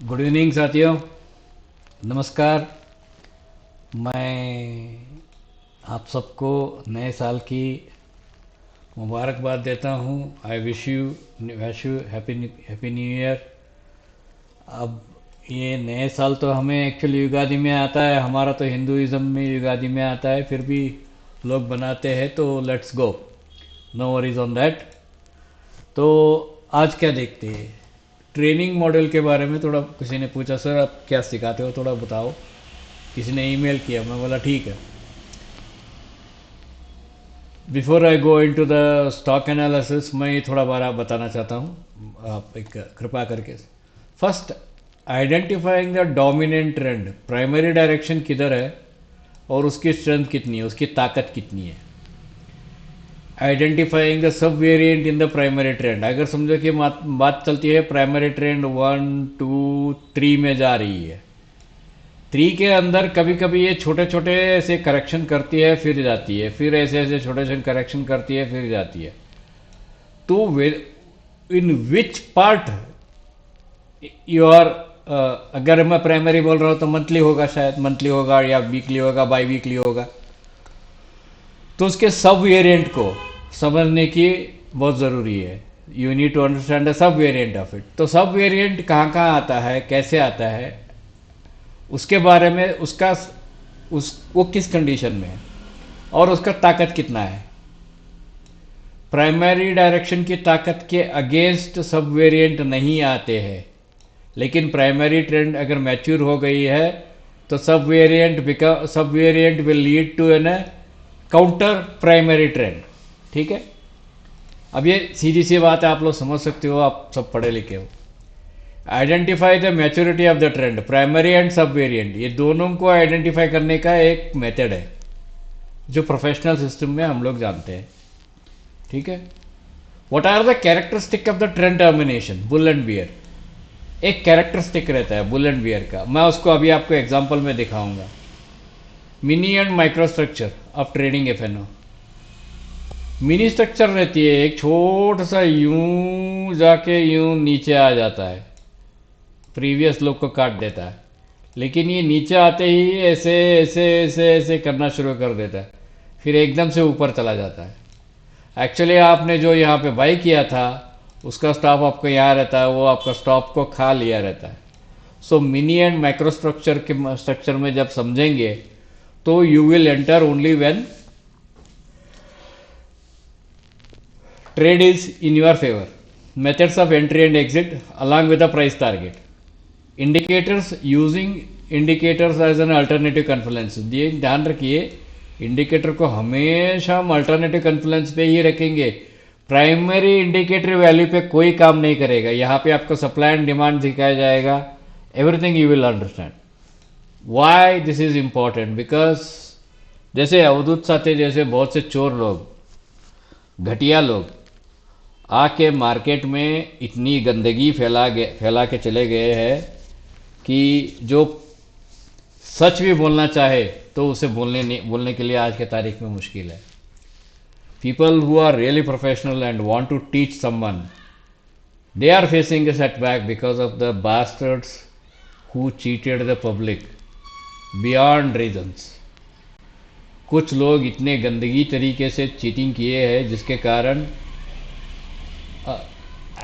Good evening साथियों। नमस्कार। मैं आप सबको नए साल की मुबारकबाद देता हूँ। I wish you happy new year. अब ये नए साल तो हमें एक्चुअली युगादि में आता है, हमारा तो हिंदुइज्म में युगादि में आता है, फिर भी लोग बनाते हैं तो let's go, no worries on that. तो आज क्या देखते हैं, ट्रेनिंग मॉडल के बारे में। थोड़ा किसी ने पूछा सर आप क्या सिखाते हो, थोड़ा बताओ। किसी ने ईमेल किया, मैं बोला ठीक है। Before I go into the stock analysis, मैं थोड़ा बारा बताना चाहता हूँ, आप एक कृपा करके। First, identifying the dominant trend. Primary direction किधर है और उसकी स्ट्रेंथ कितनी है, उसकी ताकत कितनी है। Identifying the sub variant in the primary trend. अगर समझो कि बात चलती है प्राइमरी ट्रेंड 1 2 3 में जा रही है, 3 के अंदर कभी कभी ये छोटे छोटे ऐसे करेक्शन करती है फिर जाती है, फिर ऐसे ऐसे छोटे छोटे करेक्शन करती है फिर जाती है। तो इन विच पार्ट यू आर, अगर मैं प्राइमरी बोल रहा हूं तो मंथली होगा, शायद मंथली होगा या वीकली होगा, बाई वीकली होगा। तो उसके सब वेरिएंट को समझने की बहुत ज़रूरी है। You need to understand the sub variant of it. तो सब वेरिएंट कहाँ कहाँ आता है, कैसे आता है, उसके बारे में, उसका वो किस कंडीशन में है और उसका ताकत कितना है। प्राइमरी डायरेक्शन की ताकत के अगेंस्ट सब वेरिएंट नहीं आते हैं, लेकिन प्राइमरी ट्रेंड अगर मैच्योर हो गई है तो sub variant will lead to an counter primary trend. ठीक है। अब ये सीधी सी बात है, आप लोग समझ सकते हो, आप सब पढ़े लिखे हो। Identify the maturity of the trend, primary and सब वेरिएंट, ये दोनों को आइडेंटिफाई करने का एक मेथड है जो प्रोफेशनल सिस्टम में हम लोग जानते हैं। ठीक है। What are the characteristic of the trend termination, bull and bear. एक कैरेक्टरिस्टिक रहता है बुल एंड बियर का, मैं उसको अभी आपको एग्जांपल में दिखाऊंगा। Mini and micro structure of trading FnO. Mini structure रहती है, एक छोटा सा यूं जाके यूं नीचे आ जाता है, प्रीवियस लोग को काट देता है, लेकिन ये नीचे आते ही ऐसे ऐसे ऐसे ऐसे करना शुरू कर देता है, फिर एकदम से ऊपर चला जाता है। एक्चुअली आपने जो यहाँ पे बाई किया था उसका स्टॉप आपको यहाँ रहता है, वो आपका स्टॉप को खा लिया रहता है। सो मिनी एंड माइक्रो स्ट्रक्चर में जब समझेंगे तो you will enter only when trade is in your favor. Methods of entry and exit along with the price target. Indicators, using indicators as an alternative confluence। ये ध्यान रखिए, indicator को हमेशा हम अल्टरनेटिव कन्फ्लुएंस पे ही रखेंगे। प्राइमरी इंडिकेटर वैल्यू पे कोई काम नहीं करेगा। यहाँ पे आपको सप्लाई एंड डिमांड दिखाया जाएगा, everything you will understand. Why this is important, because जैसे अवधूत साथे जैसे बहुत से चोर लोग, घटिया लोग आके मार्केट में इतनी गंदगी फैला के चले गए हैं कि जो सच भी बोलना चाहे तो उसे बोलने के लिए आज के तारीख में मुश्किल है। People who are really professional and want to teach someone, they are facing a setback because of the bastards who cheated the public beyond reasons. कुछ लोग इतने गंदगी तरीके से चीटिंग किए हैं जिसके कारण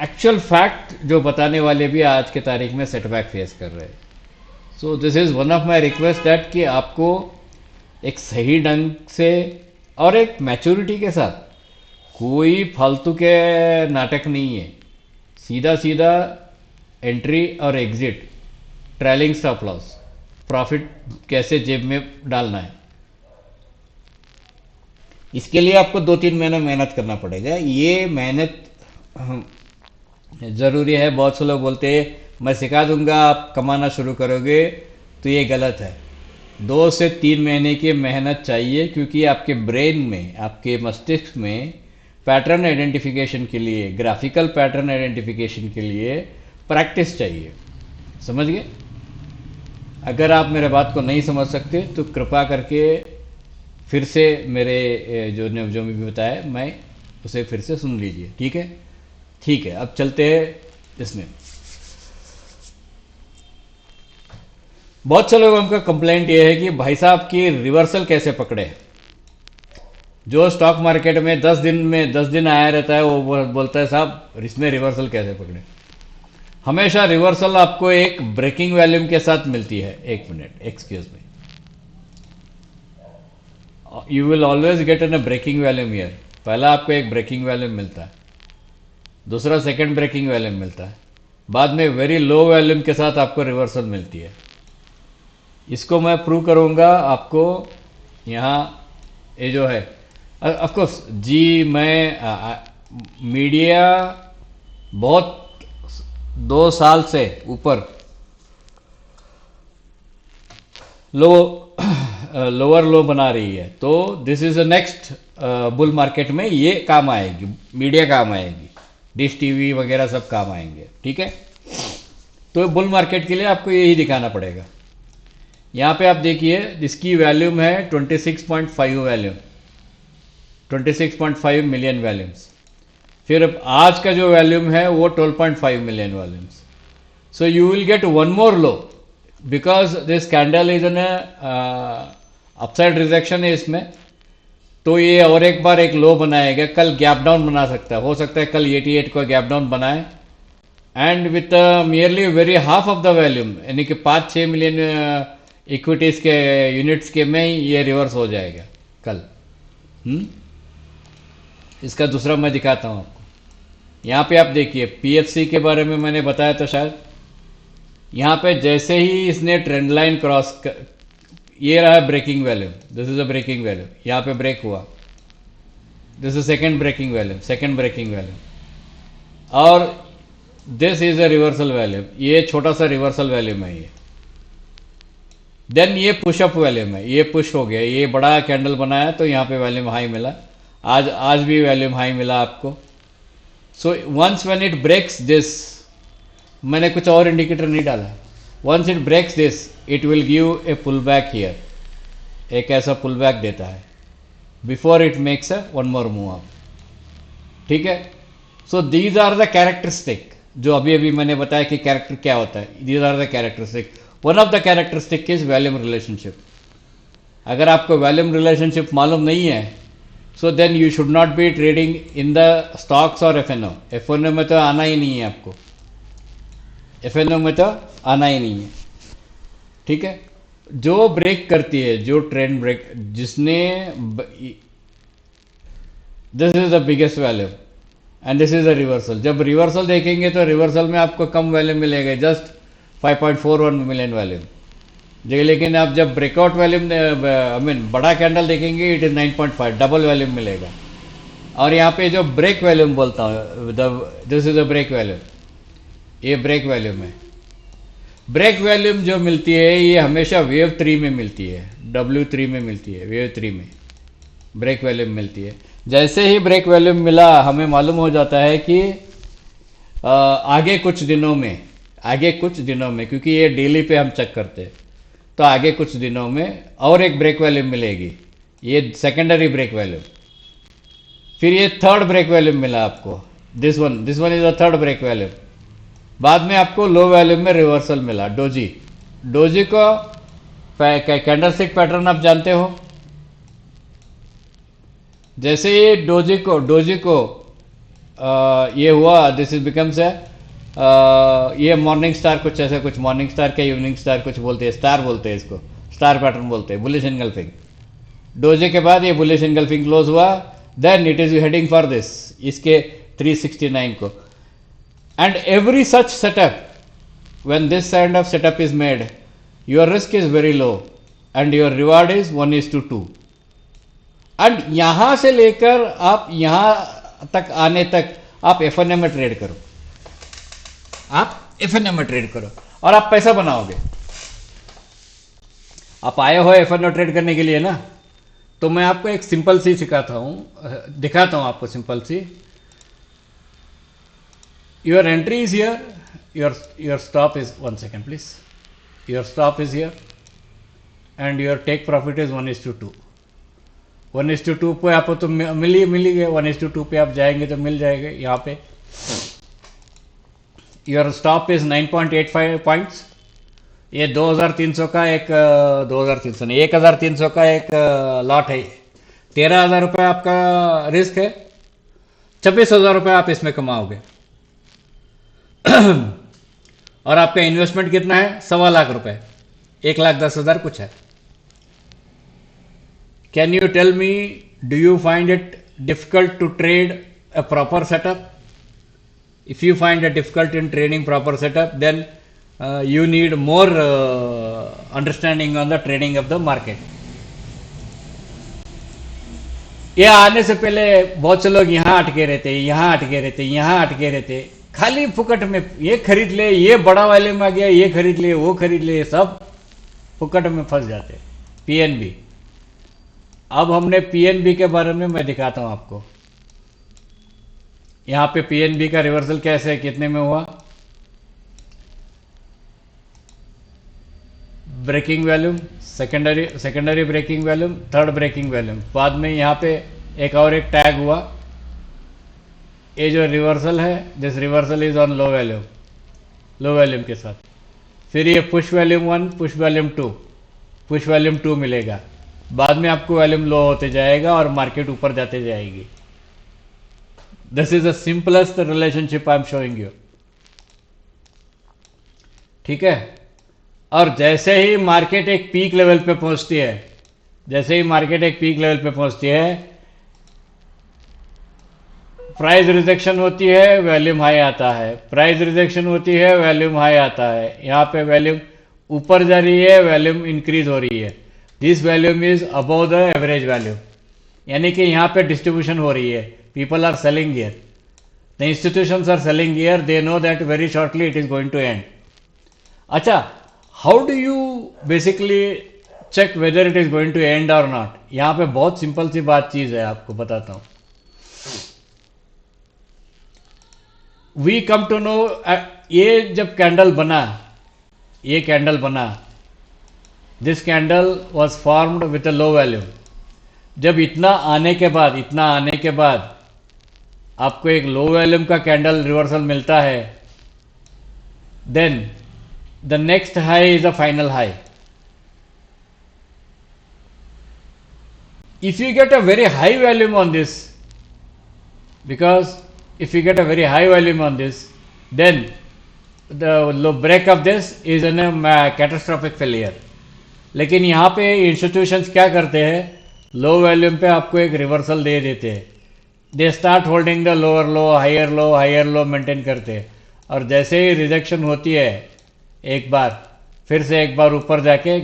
एक्चुअल फैक्ट जो बताने वाले भी आज के तारीख में सेटबैक फेस कर रहे हैं। So this is one of my request that कि आपको एक सही ढंग से और एक मैच्योरिटी के साथ, कोई फालतू के नाटक नहीं है, सीधा सीधा एंट्री और exit, trailing stop loss, profit कैसे जेब में डालना है, इसके लिए आपको 2 3 महीने मेहनत करना पड़ेगा। ये मेहनत ज़रूरी है। बहुत से लोग बोलते हैं मैं सिखा दूंगा आप कमाना शुरू करोगे, तो ये गलत है। 2 से 3 महीने की मेहनत चाहिए, क्योंकि आपके ब्रेन में, आपके मस्तिष्क में पैटर्न आइडेंटिफिकेशन के लिए, ग्राफिकल पैटर्न आइडेंटिफिकेशन के लिए प्रैक्टिस चाहिए। समझ गए। अगर आप मेरे बात को नहीं समझ सकते तो कृपा करके फिर से मेरे जो भी बताया मैं उसे फिर से सुन लीजिए। ठीक है। ठीक है, अब चलते हैं इसमें। बहुत से लोगों का कंप्लेंट ये है कि भाई साहब की रिवर्सल कैसे पकड़े। जो स्टॉक मार्केट में 10 दिन आया रहता है वो बोलता है साहब इसमें रिवर्सल कैसे पकड़े। हमेशा रिवर्सल आपको एक ब्रेकिंग वॉल्यूम के साथ मिलती है। एक minute, excuse me, you will always get an a breaking volume here. पहला आपको एक ब्रेकिंग वॉल्यूम मिलता है, दूसरा सेकंड ब्रेकिंग वॉल्यूम मिलता है, बाद में वेरी लो वॉल्यूम के साथ आपको रिवर्सल मिलती है। इसको मैं प्रूव करूंगा आपको। यहाँ ये जो है ऑफ कोर्स जी, मैं मीडिया बहुत 2 साल से ऊपर लो लोअर लो बना रही है, तो this is a next bull market में ये काम आएगी, मीडिया काम आएगी, डिश टीवी वगैरह सब काम आएंगे। ठीक है, तो बुल मार्केट के लिए आपको यही दिखाना पड़ेगा। यहाँ पे आप देखिए इसकी वैल्यूम है 26.5 वैल्यूम, 26.5 मिलियन वैल्यूम्स। फिर आज का जो वैल्यूम है वो 12.5 million वैल्यूम्स। So you will get one more low because this candle is an upside rejection है इसमें, तो ये और एक बार एक लो बनाएगा। कल गैप डाउन बना सकता है, हो सकता है कल 88 को गैप डाउन बनाए and with merely very half of the volume, यानी कि 5-6 मिलियन इक्विटीज के यूनिट्स के में ये रिवर्स हो जाएगा कल। इसका दूसरा मैं दिखाता हूं आपको। यहाँ पे आप देखिए पीएफसी के बारे में मैंने बताया था शायद। यहाँ पे जैसे ही इसने ट्रेंड लाइन क्रॉस ये रहा breaking volume, this is a breaking volume, यहाँ पे ब्रेक हुआ, this is second breaking volume, second breaking volume, और this is a reversal volume, ये छोटा सा रिवर्सल वैल्यूम है ये। देन ये पुशअप वैल्यूम है, ये पुश हो गया, ये बड़ा कैंडल बनाया तो यहाँ पे वैल्यूम हाई मिला, आज भी वैल्यूम हाई मिला आपको। So once when it breaks this, मैंने कुछ और इंडिकेटर नहीं डाला, once it breaks this it will give a pull back here, एक ऐसा पुल बैक देता है before it makes a one more move up. ठीक है, so these are the characteristic जो अभी अभी मैंने बताया कि कैरेक्टर क्या होता है। These are the characteristic, one of the characteristic is volume relationship. अगर आपको वैल्यूम रिलेशनशिप मालूम नहीं है so then you should not be trading in the stocks और एफएनओ। एफएनओ में तो आना ही नहीं है आपको, एफएनओ में तो आना ही नहीं है। ठीक है, जो ब्रेक करती है, जो ट्रेंड ब्रेक, जिसने this is the biggest value and this is the reversal. जब रिवर्सल देखेंगे तो रिवर्सल में आपको कम वैल्यू मिलेगा, जस्ट 5.41 मिलियन वैल्यू। लेकिन आप जब ब्रेकआउट वैल्यूम आई मीन बड़ा कैंडल देखेंगे इट इज 9.5, डबल वैल्यूम मिलेगा। और यहाँ पे जो ब्रेक वैल्यूम बोलता हूँ, this is a break volume, ये ब्रेक वैल्यूम है। ब्रेक वैल्यूम जो मिलती है ये हमेशा वेव 3 में मिलती है, W3 में मिलती है, वेव 3 में ब्रेक वैल्यूम मिलती है। जैसे ही ब्रेक वैल्यूम मिला हमें मालूम हो जाता है कि आगे कुछ दिनों में, क्योंकि ये डेली पे हम चेक करते हैं, तो आगे कुछ दिनों में और एक ब्रेक वैल्यूम मिलेगी, ये सेकेंडरी ब्रेक वैल्यूम। फिर ये थर्ड ब्रेक वैल्यूम मिला आपको, this one is the third break volume. बाद में आपको लो वैल्यूम में रिवर्सल मिला। डोजी को कैंडलस्टिक पैटर्न आप जानते हो। जैसे ये डोजी को ये हुआ, दिस इज बिकम्स ये मॉर्निंग स्टार, कुछ ऐसे, कुछ मॉर्निंग स्टार के इवनिंग स्टार कुछ बोलते हैं, स्टार बोलते हैं इसको, स्टार पैटर्न बोलते हैं, बुलिश एंगल्फिंग। डोजे के बाद ये बुलिश एंगल्फिंग क्लोज हुआ, then it is heading for this, इसके 369 को। And every such setup, when this kind of setup is made, your risk is very low and your reward is 1:2। And यहां से लेकर आप यहां तक आने तक आप एफएनए में ट्रेड करो, आप एफएनए में ट्रेड करो और आप पैसा बनाओगे। आप आए हो एफएनए ट्रेड करने के लिए ना, तो मैं आपको एक सिंपल सी दिखाता हूं आपको सिंपल सी। Your entry is here, your stop is, one second please, your stop is here and your take profit is 1:2। 1:2 पे आपको तो मिल ही गया, 1:2 पे आप जाएंगे तो मिल जाएगा। यहाँ पे your stop is 9.85 पॉइंट्स, ये 2300 का एक 2300 नहीं, 1300 का एक लॉट है। 13,000 रुपये आपका रिस्क है, 26,000 रुपये आप इसमें कमाओगे। और आपका इन्वेस्टमेंट कितना है? 1.25 लाख रुपए, 1,10,000 कुछ है। Can you tell me, do you find it difficult to trade a proper setup? If you find it difficult in trading proper setup, then you need more understanding on the trading of the market. ये आने से पहले बहुत से लोग यहाँ अटके रहते, यहाँ अटके रहते, यहाँ अटके रहते, खाली फुकट में ये खरीद ले, ये बड़ा वॉल्यूम आ गया, ये खरीद ले, वो खरीद ले, सब फुकट में फंस जाते। पीएनबी, अब हमने पीएनबी के बारे में मैं दिखाता हूं आपको। यहां पे पीएनबी का रिवर्सल कैसे है, कितने में हुआ? Breaking volume, secondary breaking volume, third breaking volume, बाद में यहां पे एक और एक टैग हुआ। ये जो रिवर्सल है, this reversal is on low volume, low volume के साथ। फिर ये push volume 1, push volume 2, push volume 2 मिलेगा। बाद में आपको वॉल्यूम लो होते जाएगा और मार्केट ऊपर जाते जाएगी। This is the simplest relationship I am showing you, ठीक है। और जैसे ही मार्केट एक पीक लेवल पे पहुंचती है, जैसे ही मार्केट एक पीक लेवल पे पहुंचती है, प्राइस रिजेक्शन होती है, वॉल्यूम हाई आता है, प्राइस रिजेक्शन होती है, वॉल्यूम हाई आता है। यहां पे वॉल्यूम ऊपर जा रही है, वॉल्यूम इंक्रीज हो रही है। This volume is above the average volume, यानी कि यहां पे डिस्ट्रीब्यूशन हो रही है। People are selling here, the institutions are selling here, they know that very shortly it is going to end. अच्छा, how do you basically check whether it is going to end और not? यहां पे बहुत simple सी बात चीज है, आपको बताता हूं। वी कम टू नो, ये जब कैंडल बना, ये कैंडल बना, this candle was formed with a low volume. जब इतना आने के बाद, इतना आने के बाद आपको एक लो वैल्यूम का कैंडल रिवर्सल मिलता है, then the next high is a final high. If you get a very high volume on this, because if you get a very high volume on this, then the low break of this is in a catastrophic failure. लेकिन यहाँ पे institutions क्या करते हैं, low volume पे आपको एक reversal दे देते हैं। They start holding the lower low, higher low maintain करते हैं। और जैसे ही रिजेक्शन होती है एक बार, फिर से एक बार ऊपर जाके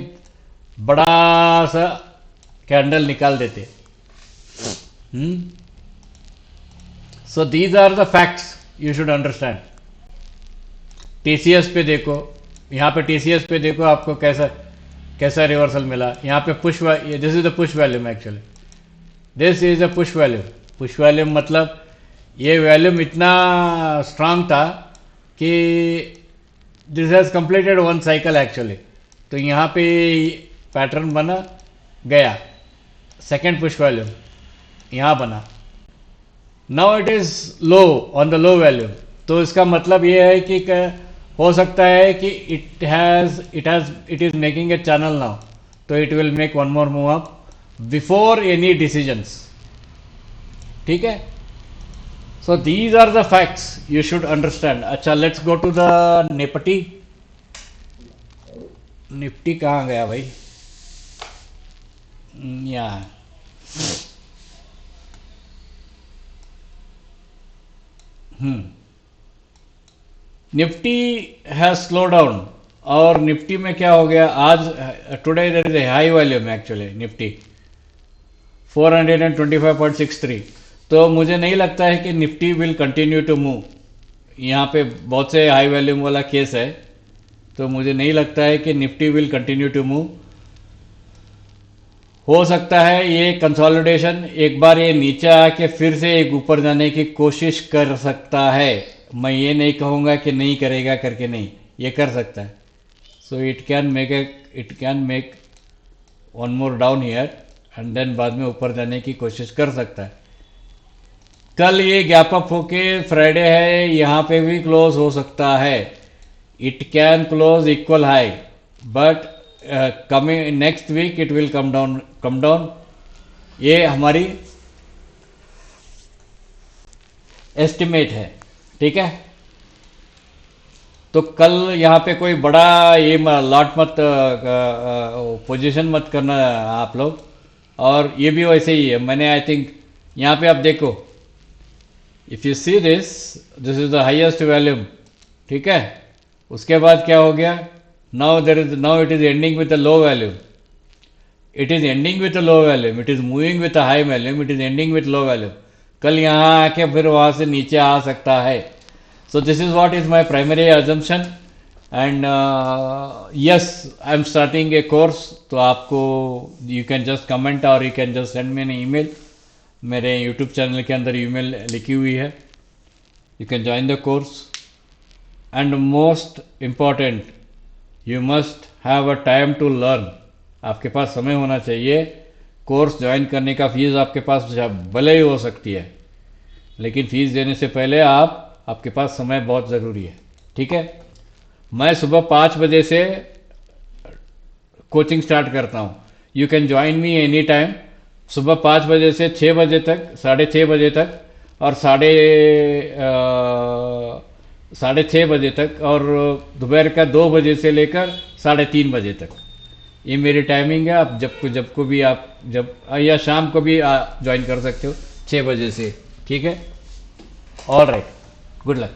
बड़ा सा कैंडल निकाल देते। So these are the facts you should understand. TCS पे देखो, यहाँ पे TCS पे देखो आपको कैसा कैसा रिवर्सल मिला। यहाँ पे push, this is the push volume, actually this is a push volume. Push volume मतलब ये वॉल्यूम इतना स्ट्रांग था कि this has completed one cycle actually. तो यहाँ पे पैटर्न बना गया, सेकेंड पुश वॉल्यूम यहाँ बना, now it is low on the low volume. तो इसका मतलब ये है कि हो सकता है कि it is making a channel now, तो it will make one more move up before any decisions, ठीक है। So these are the facts you should understand. अच्छा, let's go to the Nifty. Nifty कहाँ गया भाई? यहाँ निफ्टी हैज स्लो डाउन। और Nifty में क्या हो गया आज? Today there is a high volume actually, Nifty 425.63। तो मुझे नहीं लगता है कि Nifty will continue to move. यहाँ पे बहुत से हाई वॉल्यूम वाला केस है, तो मुझे नहीं लगता है कि Nifty will continue to move. हो सकता है ये कंसोलिडेशन एक बार ये नीचे आके फिर से एक ऊपर जाने की कोशिश कर सकता है। मैं ये नहीं कहूँगा कि नहीं करेगा करके, नहीं, ये कर सकता है। So it can make one more down here and then बाद में ऊपर जाने की कोशिश कर सकता है। कल ये गैप अप होके, फ्राइडे है, यहाँ पे भी क्लोज हो सकता है। It can close equal high, but coming next week it will come down. ये हमारी एस्टिमेट है, ठीक है। तो कल यहाँ पे कोई बड़ा ये लॉट मत पोजीशन मत करना आप लोग। और ये भी वैसे ही है, मैंने आई थिंक यहाँ पे आप देखो, if you see this is the highest volume, ठीक है। उसके बाद क्या हो गया, now it is ending with the low volume, it is ending with low volume, it is moving with high volume, it is ending with low volume. कल यहाँ आके फिर वहां से नीचे आ सकता है। So this is what is my primary assumption. And yes, I am starting a course. तो आपको यू कैन जस्ट कमेंट और you can just send me an email. मेरे यूट्यूब चैनल के अंदर ईमेल लिखी हुई है, you can join the course. And most important, you must have a time to learn. आपके पास समय होना चाहिए। कोर्स ज्वाइन करने का फीस आपके पास भले ही हो सकती है, लेकिन फीस देने से पहले आपके पास समय बहुत ज़रूरी है, ठीक है। मैं सुबह 5 बजे से कोचिंग स्टार्ट करता हूँ। You can join me any time. सुबह 5 बजे से 6 बजे तक, 6:30 बजे तक, और साढ़े छः बजे तक, और दोपहर का 2 बजे से लेकर 3:30 बजे तक। ये मेरी टाइमिंग है। आप जब को भी आप या शाम को भी ज्वाइन कर सकते हो 6 बजे से, ठीक है। All right, good luck.